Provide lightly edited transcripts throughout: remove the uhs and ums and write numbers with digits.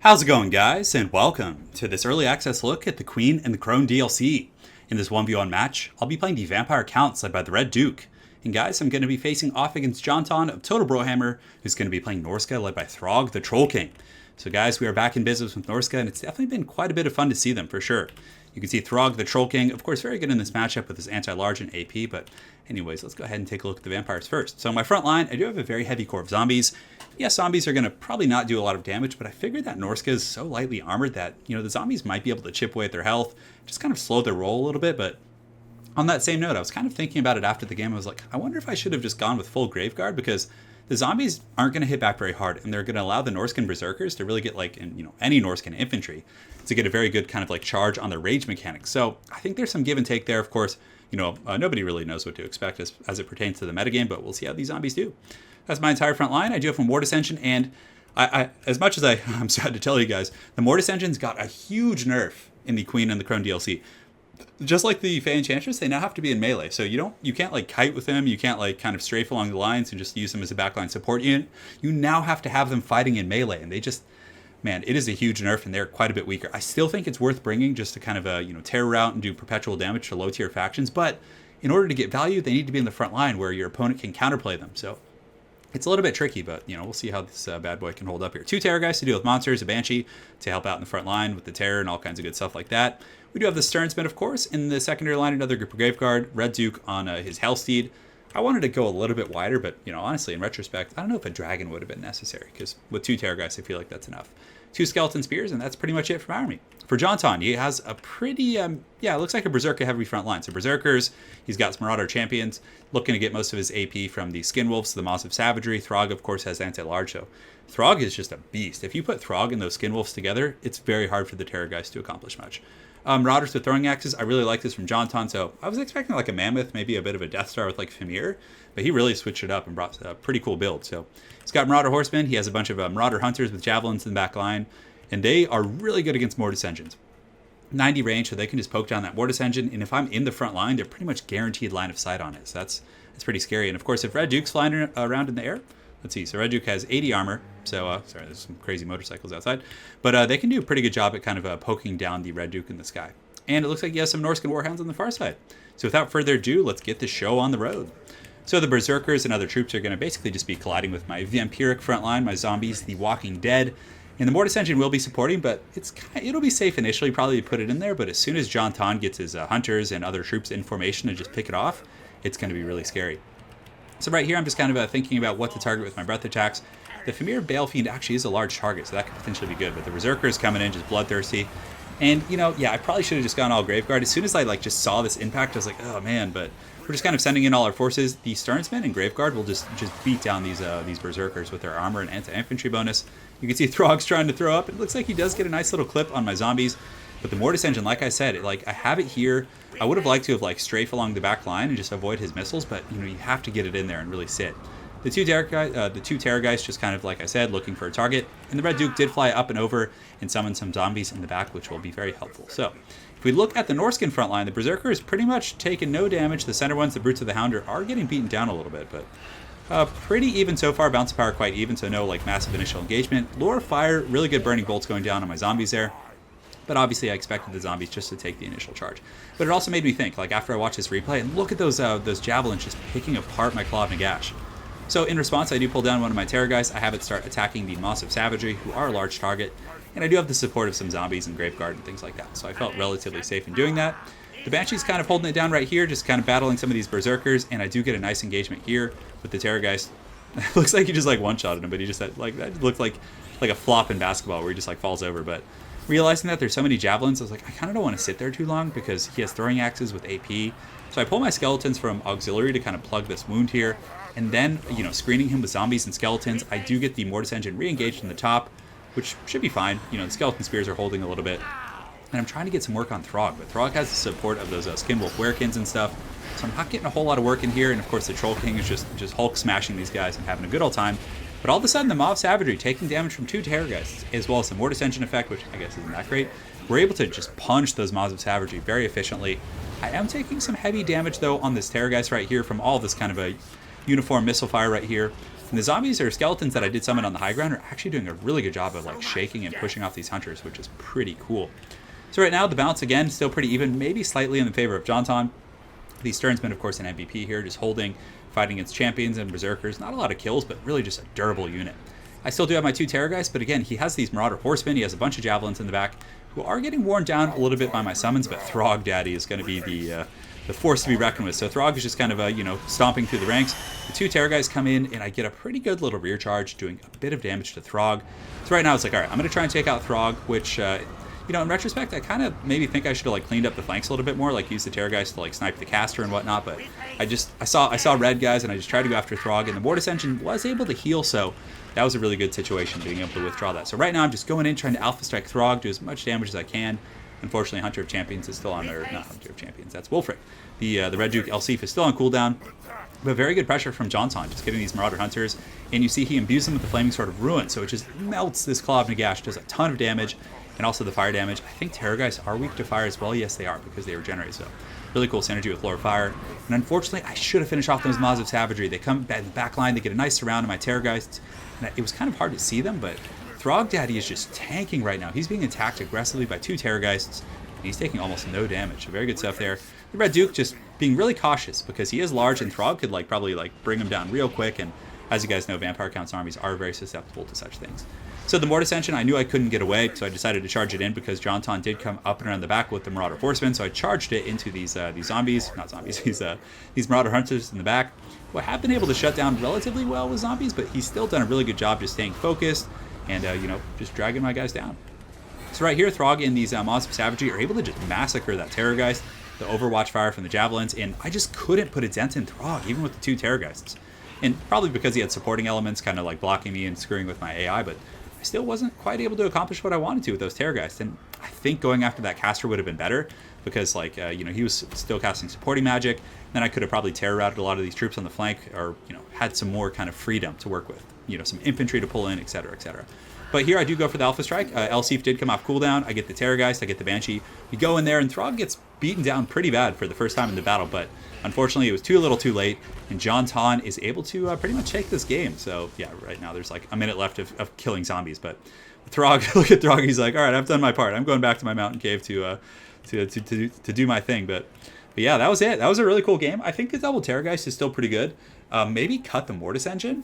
How's it going, guys, and welcome to this early access look at the Queen and the Crone DLC. In this 1v1 match, I'll be playing the Vampire Counts led by the Red Duke. And guys, I'm going to be facing off against Jonton of Total Warhammer, who's going to be playing Norsca led by Throg, the Troll King. So guys, we are back in business with Norsca, and it's definitely been quite a bit of fun to see them, for sure. You can see Throg, the Troll King, of course, very good in this matchup with his anti-large and AP, but anyways, let's go ahead and take a look at the Vampires first. So in my front line, I do have a very heavy core of zombies. Yes, zombies are going to probably not do a lot of damage, but I figured that Norsca is so lightly armored that, the zombies might be able to chip away at their health, just kind of slow their roll a little bit. But on that same note, I was kind of thinking about it after the game. I was like, I wonder if I should have just gone with full Graveguard, because the zombies aren't going to hit back very hard, and they're going to allow the Norscan Berserkers to really get, any Norscan infantry to get a very good kind of charge on their rage mechanics. So I think there's some give and take there. Of course, nobody really knows what to expect as it pertains to the metagame, but we'll see how these zombies do. That's my entire front line. I do have from Mortis Engine, and I as much as I'm sad to tell you guys, the Mortis Engine's got a huge nerf in the Queen and the Crone DLC. Just like the Fey Enchantress, they now have to be in melee. So you can't kite with them, you can't kind of strafe along the lines and just use them as a backline support unit. You now have to have them fighting in melee, and they just, man, it is a huge nerf, and they're quite a bit weaker. I still think it's worth bringing just to kind of terror out and do perpetual damage to low tier factions, but in order to get value, they need to be in the front line where your opponent can counterplay them. So it's a little bit tricky, but we'll see how this bad boy can hold up here. 2 Terror guys to deal with monsters, a Banshee to help out in the front line with the Terror and all kinds of good stuff like that. We do have the Sternsmith, of course, in the secondary line, another group of Graveguard, Red Duke on his Hellsteed. I wanted to go a little bit wider, but honestly, in retrospect, I don't know if a dragon would have been necessary, because with 2 Terror guys, I feel like that's enough. 2 Skeleton Spears, and that's pretty much it from army. For Jonton, he has a pretty, it looks like a Berserker heavy front line. So Berserkers, he's got some Marauder Champions, looking to get most of his AP from the Skin Wolves to the Maws of Savagery. Throg, of course, has anti-large, so Throg is just a beast. If you put Throg and those Skin Wolves together, it's very hard for the Terror guys to accomplish much. Marauders with Throwing Axes, I really like this from Jonton, so I was expecting a Mammoth, maybe a bit of a Death Star with Famir, but he really switched it up and brought a pretty cool build. So he's got Marauder Horsemen, he has a bunch of Marauder Hunters with Javelins in the back line, and they are really good against Mortis Engines. 90 range, so they can just poke down that Mortis Engine, and if I'm in the front line, they're pretty much guaranteed line of sight on it, so that's pretty scary. And of course, if Red Duke's flying around in the air, let's see, so Red Duke has 80 armor, so, sorry, there's some crazy motorcycles outside, but they can do a pretty good job at kind of poking down the Red Duke in the sky. And it looks like he has some Norscan Warhounds on the far side. So without further ado, let's get the show on the road. So the Berserkers and other troops are going to basically just be colliding with my Vampiric front line, my zombies, the Walking Dead. And the Mortis Engine will be supporting, but it'll be safe initially, probably put it in there, but as soon as Jonton gets his Hunters and other troops in formation and just pick it off, it's going to be really scary. So right here, I'm just kind of thinking about what to target with my breath attacks. The Famir Balefiend actually is a large target, so that could potentially be good, but the Berserkers coming in just bloodthirsty. And, I probably should have just gone all Graveguard. As soon as I, just saw this impact, I was like, oh, man, but we're just kind of sending in all our forces. The Sternsmen and Graveguard will just beat down these Berserkers with their armor and anti-infantry bonus. You can see Throg's trying to throw up. It looks like he does get a nice little clip on my zombies. But the Mortis Engine, like I said, I have it here. I would have liked to have, strafe along the back line and just avoid his missiles, but, you have to get it in there and really sit. The 2 Terror guys just kind of, like I said, looking for a target. And the Red Duke did fly up and over and summon some zombies in the back, which will be very helpful. So, if we look at the Norscan front line, the Berserker is pretty much taking no damage. The center ones, the Brutes of the Hound, are getting beaten down a little bit, but pretty even so far. Bounce of Power quite even, so no, massive initial engagement. Lure Fire, really good burning bolts going down on my zombies there. But obviously, I expected the zombies just to take the initial charge. But it also made me think, after I watched this replay, and look at those Javelins just picking apart my Claw of Nagash. So in response, I do pull down one of my Terror guys. I have it start attacking the Maws of Savagery, who are a large target. And I do have the support of some zombies and Graveguard and things like that. So I felt relatively safe in doing that. The Banshee's kind of holding it down right here, just kind of battling some of these Berserkers. And I do get a nice engagement here with the Terror guys. It looks like he just one-shotted him, but he just had, that looked like a flop in basketball where he just falls over. But realizing that there's so many Javelins, I was like, I kind of don't want to sit there too long because he has Throwing Axes with AP. So I pull my Skeletons from Auxiliary to kind of plug this wound here. And then, screening him with zombies and skeletons, I do get the Mortis Engine re-engaged in the top, which should be fine. The Skeleton Spears are holding a little bit. And I'm trying to get some work on Throg, but Throg has the support of those Skin Wolf Werekins and stuff. So I'm not getting a whole lot of work in here. And of course, the Troll King is just Hulk smashing these guys and having a good old time. But all of a sudden, the Maw of Savagery taking damage from 2 Terror guys, as well as the Mortis Engine effect, which I guess isn't that great. We're able to just punch those Maws of Savagery very efficiently. I am taking some heavy damage, though, on this Terror guys right here from all this kind of a uniform missile fire right here. And the zombies or skeletons that I did summon on the high ground are actually doing a really good job of like shaking and pushing off these hunters, which is pretty cool. So right now the balance again still pretty even, maybe slightly in the favor of Jonton. The Stern's been of course an MVP here, just holding, fighting against champions and berserkers. Not a lot of kills, but really just a durable unit. I still do have my 2 Terrorgeist, but again, he has these Marauder Horsemen, he has a bunch of Javelins in the back, who are getting worn down a little bit by my summons, but Throg Daddy is going to be the force to be reckoned with. So Throg is just kind of, stomping through the ranks. The 2 Terrorgeists come in, and I get a pretty good little rear charge, doing a bit of damage to Throg. So right now it's like, all right, I'm going to try and take out Throg, which, in retrospect, I kind of maybe think I should have like cleaned up the flanks a little bit more, like use the Terrorgeist to like snipe the caster and whatnot. But I saw red guys, and I just tried to go after Throg, and the Mortis Engine was able to heal, so that was a really good situation, being able to withdraw that. So right now I'm just going in, trying to Alpha Strike Throg, do as much damage as I can. Unfortunately, Hunter of Champions is still on, or not Hunter of Champions, that's Wolfric. The Red Duke Elsif is still on cooldown, but very good pressure from Jonton, just getting these Marauder Hunters. And you see he imbues them with the Flaming Sword of Ruin, so it just melts this Claw of Nagash, does a ton of damage, and also the fire damage. I think Terrorgeists are weak to fire as well. Yes, they are, because they regenerate, so really cool synergy with Lord of Fire. And unfortunately, I should have finished off those Maws of Savagery. They come in the back line, they get a nice surround of my Terrorgeists, and it was kind of hard to see them, but Throg Daddy is just tanking right now. He's being attacked aggressively by 2 Terrorgeists, and he's taking almost no damage. So very good stuff there. The Red Duke just being really cautious, because he is large, and Throg could probably bring him down real quick, and as you guys know, Vampire Count's armies are very susceptible to such things. So the Mortis Engine, I knew I couldn't get away, so I decided to charge it in, because Jonton did come up and around the back with the Marauder Horsemen, so I charged it into these zombies, not zombies, these Marauder Hunters in the back, who I have been able to shut down relatively well with zombies, but he's still done a really good job just staying focused and, just dragging my guys down. So right here, Throg and these Maws of Savagery are able to just massacre that Terrorgeist, the Overwatch fire from the Javelins, and I just couldn't put a dent in Throg, even with the 2 Terrorgeists. And probably because he had supporting elements kind of blocking me and screwing with my AI, but I still wasn't quite able to accomplish what I wanted to with those Terrorgeists. And I think going after that caster would have been better, because he was still casting supporting magic. Then I could have probably terror routed a lot of these troops on the flank, or had some more kind of freedom to work with, some infantry to pull in, etc., etc. But here I do go for the Alpha Strike. Elsif did come off cooldown. I get the Terrorgeist, I get the Banshee. We go in there, and Throg gets beaten down pretty bad for the first time in the battle, but unfortunately it was too little too late, and Jonton is able to pretty much take this game. So yeah, right now there's a minute left of killing zombies, but Throg, look at Throg, he's like, all right, I've done my part. I'm going back to my mountain cave to do my thing. But yeah, that was it. That was a really cool game. I think the double Terrorgeist is still pretty good. Maybe cut the Mortis Engine.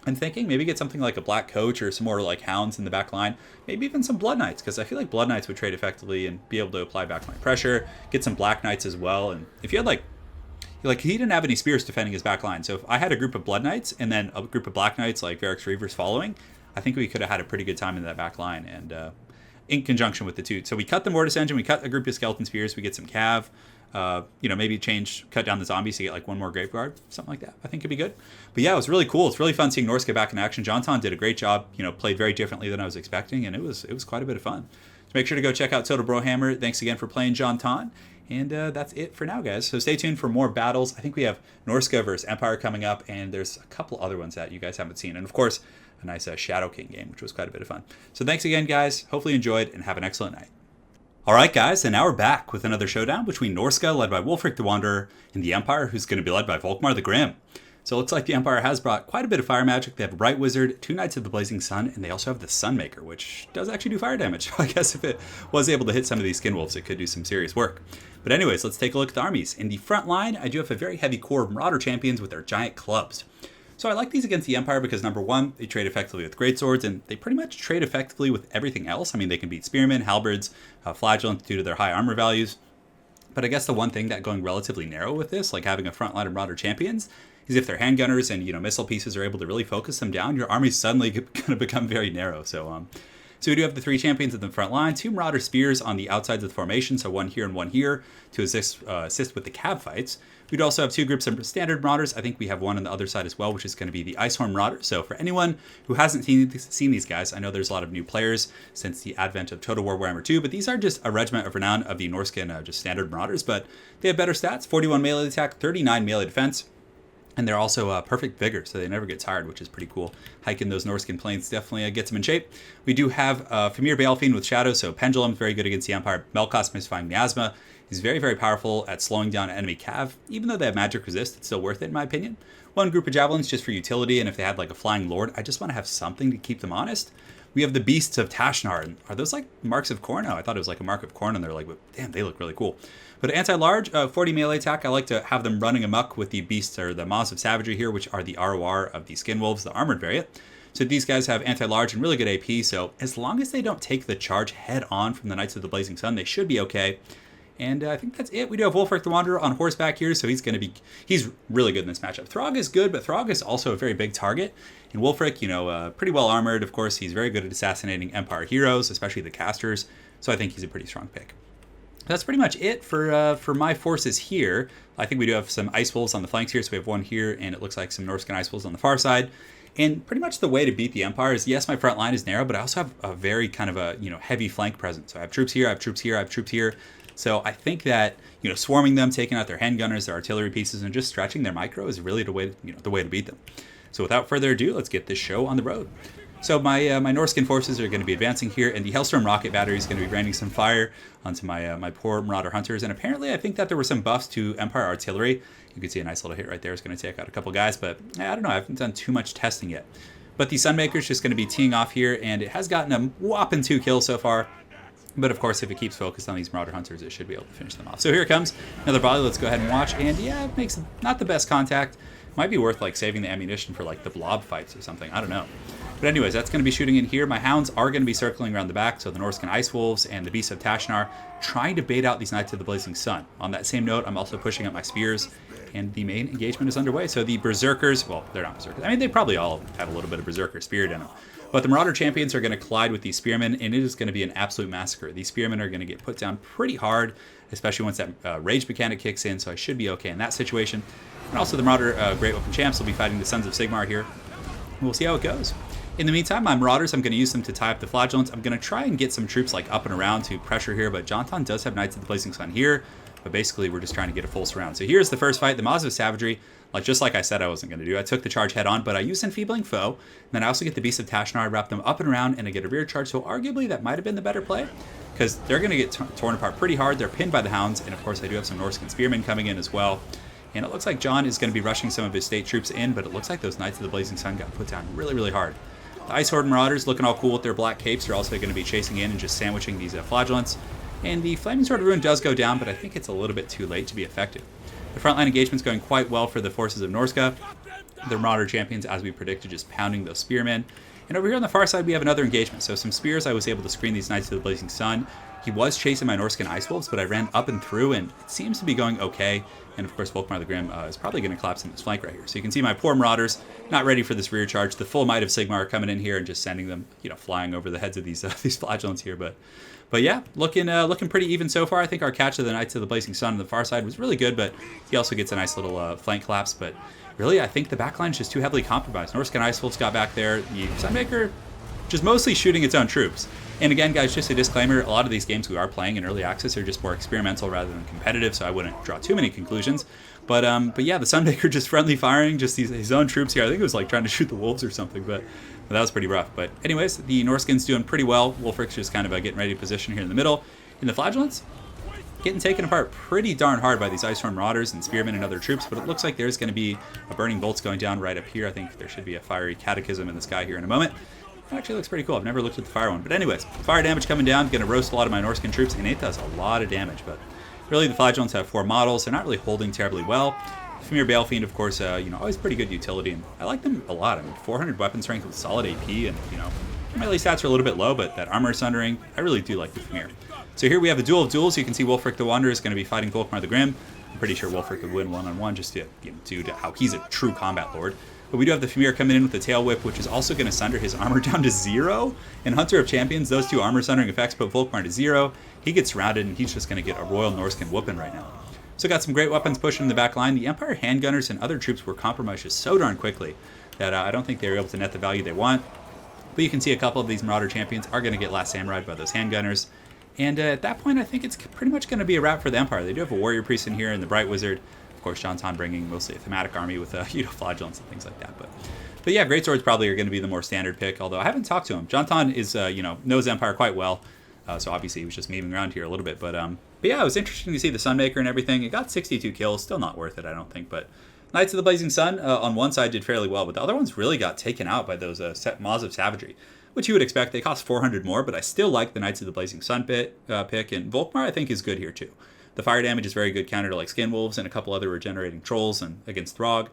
I'm thinking maybe get something like a Black Coach or some more Hounds in the back line. Maybe even some Blood Knights, because I feel like Blood Knights would trade effectively and be able to apply backline pressure. Get some Black Knights as well. And if you had he didn't have any spears defending his back line. So if I had a group of Blood Knights and then a group of Black Knights like Varric's Reavers following, I think we could have had a pretty good time in that back line, and in conjunction with the 2. So we cut the Mortis Engine, we cut a group of Skeleton Spears, we get some Cav, maybe cut down the zombies to get one more Graveguard, something like that. I think could be good. But yeah, it was really cool. It's really fun seeing Norsca back in action. Jonton did a great job, played very differently than I was expecting, and it was quite a bit of fun. So make sure to go check out Total Brohammer. Thanks again for playing Jonton. And that's it for now, guys. So stay tuned for more battles. I think we have Norsca versus Empire coming up, and there's a couple other ones that you guys haven't seen. And of course, a nice Shadow King game, which was quite a bit of fun. So thanks again, guys. Hopefully you enjoyed, and have an excellent night. Alright, guys, and now we're back with another showdown between Norsca, led by Wolfric the Wanderer, and the Empire, who's going to be led by Volkmar the Grim. So it looks like the Empire has brought quite a bit of fire magic. They have a Bright Wizard, 2 Knights of the Blazing Sun, and they also have the Sunmaker, which does actually do fire damage. I guess if it was able to hit some of these Skinwolves, it could do some serious work. But anyways, let's take a look at the armies. In the front line, I do have a very heavy core of Marauder Champions with their giant clubs. So I like these against the Empire because, number one, they trade effectively with greatswords, and they pretty much trade effectively with everything else. I mean, they can beat spearmen, halberds, flagellants due to their high armor values. But I guess the one thing that going relatively narrow with this, like having a front line of Marauder Champions, is if their handgunners and missile pieces are able to really focus them down, your army's suddenly going to become very narrow. So we do have the 3 champions in the front line, 2 Marauder Spears on the outsides of the formation, so 1 here and 1 here to assist with the cav fights. We'd also have 2 groups of standard Marauders. I think we have 1 on the other side as well, which is going to be the Icehorn Marauder. So for anyone who hasn't seen these guys, I know there's a lot of new players since the advent of Total War Warhammer 2, but these are just a regiment of renown of the Norsca and just standard Marauders, but they have better stats, 41 melee attack, 39 melee defense. And they're also perfect vigor, so they never get tired, which is pretty cool. Hiking those Norscan plains definitely gets them in shape. We do have Famir Balefiend with Shadow, so Pendulum, very good against the Empire. Melkos Mystifying Miasma. He's very, very powerful at slowing down enemy cav. Even though they have magic resist, it's still worth it in my opinion. One group of Javelins just for utility, and if they had like a Flying Lord, I just want to have something to keep them honest. We have the Beasts of Tashnar. Are those like marks of Crone? I thought it was like a mark of Crone, and they're like, but damn, they look really cool. But anti-large, 40 melee attack, I like to have them running amok with the Beasts, or the Maws of Savagery here, which are the ROR of the Skin Wolves, the armored variant. So these guys have anti-large and really good AP, so as long as they don't take the charge head on from the Knights of the Blazing Sun, they should be okay. And I think that's it. We do have Wulfric the Wanderer on horseback here, so he's really good in this matchup. Throg is good, but Throg is also a very big target. And Wulfric, pretty well armored. Of course, he's very good at assassinating Empire heroes, especially the casters. So I think he's a pretty strong pick. That's pretty much it for my forces here. I think we do have some Ice Wolves on the flanks here, so we have one here, and it looks like some Norscan Ice Wolves on the far side. And pretty much the way to beat the Empire is, yes, my front line is narrow, but I also have a very kind of a heavy flank presence. So I have troops here, I have troops here, I have troops here. So I think that swarming them, taking out their handgunners, their artillery pieces, and just stretching their micro is really the way to beat them. So without further ado, let's get this show on the road. So my Norscan forces are going to be advancing here, and the Hellstorm rocket battery is going to be raining some fire onto my poor Marauder hunters. And apparently, I think that there were some buffs to Empire artillery. You can see a nice little hit right there. It's going to take out a couple guys, but I don't know. I haven't done too much testing yet. But the Sunmaker is just going to be teeing off here, and it has gotten a whopping 2 kills so far. But of course, if it keeps focused on these Marauder hunters, it should be able to finish them off. So here it comes, another volley. Let's go ahead and watch. And yeah, it makes not the best contact. Might be worth like saving the ammunition for like the blob fights or something. I don't know. But anyways, that's going to be shooting in here. My hounds are going to be circling around the back, so the Norscan Ice Wolves and the Beasts of Tashnar, trying to bait out these Knights of the Blazing Sun. On that same note, I'm also pushing up my spears, and the main engagement is underway. So the Berserkers, well, they're not Berserkers. I mean, they probably all have a little bit of Berserker spirit in them. But the Marauder Champions are going to collide with these Spearmen, and it is going to be an absolute massacre. These Spearmen are going to get put down pretty hard, especially once that Rage mechanic kicks in, so I should be okay in that situation. And also the Marauder Great Weapon Champs will be fighting the Sons of Sigmar here. We'll see how it goes. In the meantime, my Marauders, I'm going to use them to tie up the Flagellants. I'm going to try and get some troops like up and around to pressure here, but Jonton does have Knights of the Blazing Sun here, but basically we're just trying to get a full surround. So here's the first fight, the Maws of Savagery. Just like I said I wasn't going to do. I took the charge head on, but I used Enfeebling Foe. And then I also get the Beast of Tashnar, wrap them up and around, and I get a rear charge. So arguably that might have been the better play, because they're going to get torn apart pretty hard. They're pinned by the hounds, and of course I do have some Norscan Spearmen coming in as well. And it looks like John is going to be rushing some of his state troops in, but it looks like those Knights of the Blazing Sun got put down really, really hard. The Ice Horde Marauders, looking all cool with their black capes, are also going to be chasing in and just sandwiching these Flagellants. And the Flaming Sword of Ruin does go down, but I think it's a little bit too late to be effective. The frontline engagement's going quite well for the forces of Norsca. The Marauder Champions, as we predicted, just pounding those Spearmen. And over here on the far side, we have another engagement. So some spears, I was able to screen these Knights of the Blazing Sun. He was chasing my Norscan Ice Wolves, but I ran up and through, and it seems to be going okay. And of course, Volkmar the Grim is probably going to collapse in this flank right here. So you can see my poor Marauders not ready for this rear charge. The full might of Sigmar coming in here and just sending them, flying over the heads of these Flagellants here. But yeah, looking pretty even so far. I think our catch of the Knights of the Blazing Sun on the far side was really good, but he also gets a nice little flank collapse. But really, I think the backline is just too heavily compromised. Norscan Ice Wolves got back there. The Sunmaker just mostly shooting its own troops. And again, guys, just a disclaimer, a lot of these games we are playing in early access are just more experimental rather than competitive, so I wouldn't draw too many conclusions. But yeah, the Sunmaker just friendly firing, just his own troops here. I think it was like trying to shoot the wolves or something, but that was pretty rough. But anyways, the Norscan's doing pretty well. Wulfric's just kind of getting ready to position here in the middle. And the Flagellants getting taken apart pretty darn hard by these Icehorn Marauders and Spearmen and other troops, but it looks like there's going to be a Burning Bolts going down right up here. I think there should be a Fiery Catechism in the sky here in a moment. It actually looks pretty cool. I've never looked at the fire one. But anyways, fire damage coming down, going to roast a lot of my Norscan troops, and it does a lot of damage. But really, the Flagellants have 4 models. They're not really holding terribly well. Famir Balefiend, of course, always pretty good utility, and I like them a lot. I mean, 400 weapon strength with solid AP, and, melee stats are a little bit low, but that armor sundering, I really do like the Famir. So here we have a duel of duels. You can see Wulfric the Wanderer is going to be fighting Volkmar the Grim. I'm pretty sure Wulfric would win one-on-one just due to how he's a true combat lord. But we do have the Famir coming in with the Tail Whip, which is also going to sunder his armor down to 0. And Hunter of Champions, those 2 armor sundering effects put Volkmar to 0. He gets surrounded, and he's just going to get a Royal Norscan whooping right now. So got some great weapons pushing in the back line. The Empire handgunners and other troops were compromised just so darn quickly that I don't think they were able to net the value they want. But you can see a couple of these Marauder Champions are going to get last samurai by those handgunners. And at that point, I think it's pretty much going to be a wrap for the Empire. They do have a Warrior Priest in here and the Bright Wizard. Of course, Jonton bringing mostly a thematic army with flagellants and things like that. But yeah, greatswords probably are going to be the more standard pick, although I haven't talked to him. Jonton is, knows Empire quite well, so obviously he was just moving around here a little bit. But yeah, it was interesting to see the Sunmaker and everything. It got 62 kills, still not worth it, I don't think. But Knights of the Blazing Sun on one side did fairly well, but the other ones really got taken out by those Maws of Savagery, which you would expect. They cost 400 more, but I still like the Knights of the Blazing Sun pick, and Volkmar I think is good here too. The fire damage is very good counter to like Skin Wolves and a couple other regenerating trolls and against Throg.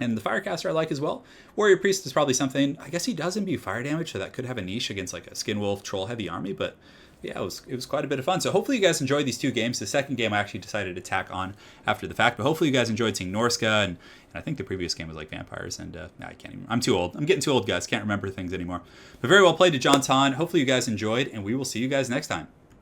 And the Firecaster I like as well. Warrior Priest is probably something, I guess he does imbue fire damage, so that could have a niche against like a Skin Wolf troll heavy army, but yeah, it was quite a bit of fun. So hopefully you guys enjoyed these two games. The second game I actually decided to tack on after the fact, but hopefully you guys enjoyed seeing Norsca, and I think the previous game was like vampires, and I can't even, I'm too old. I'm getting too old, guys. Can't remember things anymore. But very well played to Jonton. Hopefully you guys enjoyed, and we will see you guys next time.